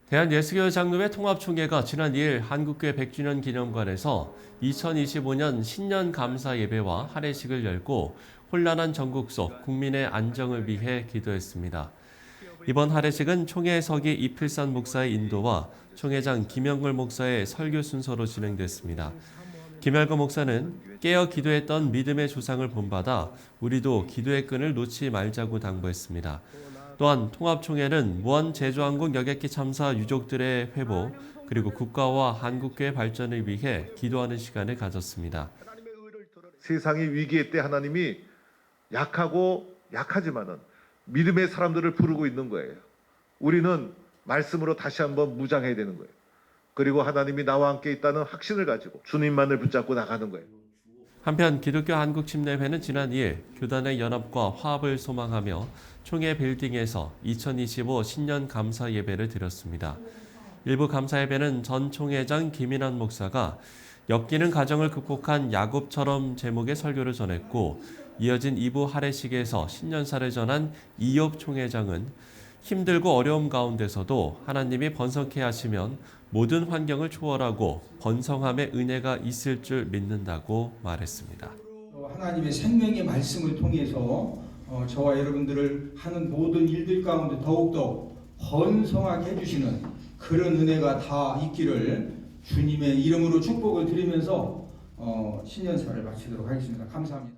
대한예수교회장로회 통합총회가 지난 2일 한국교회 100주년 기념관에서 2025년 신년 감사 예배와 할례식을 열고 혼란한 전국 속 국민의 안정을 위해 기도했습니다. 이번 할례식은 총회 서기 이필산 목사의 인도와 총회장 김영걸 목사의 설교 순서로 진행됐습니다. 김열거 목사는 깨어 기도했던 믿음의 조상을 본받아 우리도 기도의 끈을 놓지 말자고 당부했습니다. 또한 통합총회는 무한 제주항공 여객기 참사 유족들의 회복 그리고 국가와 한국교회 발전을 위해 기도하는 시간을 가졌습니다. 세상이 위기의 때 하나님이 약하지만은 믿음의 사람들을 부르고 있는 거예요. 우리는 말씀으로 다시 한번 무장해야 되는 거예요. 그리고 하나님이 나와 함께 있다는 확신을 가지고 주님만을 붙잡고 나가는 거예요. 한편 기독교 한국침례회는 지난 2일 교단의 연합과 화합을 소망하며 총회 빌딩에서 2025 신년 감사 예배를 드렸습니다. 일부 감사 예배는 전 총회장 김인환 목사가 엮이는 가정을 극복한 야곱처럼 제목의 설교를 전했고, 이어진 2부 할례식에서 신년사를 전한 이욕 총회장은 힘들고 어려움 가운데서도 하나님이 번성케 하시면 모든 환경을 초월하고 번성함의 은혜가 있을 줄 믿는다고 말했습니다. 하나님의 생명의 말씀을 통해서 저와 여러분들을 하는 모든 일들 가운데 더욱더 번성하게 해주시는 그런 은혜가 다 있기를 주님의 이름으로 축복을 드리면서 신년사를 마치도록 하겠습니다. 감사합니다.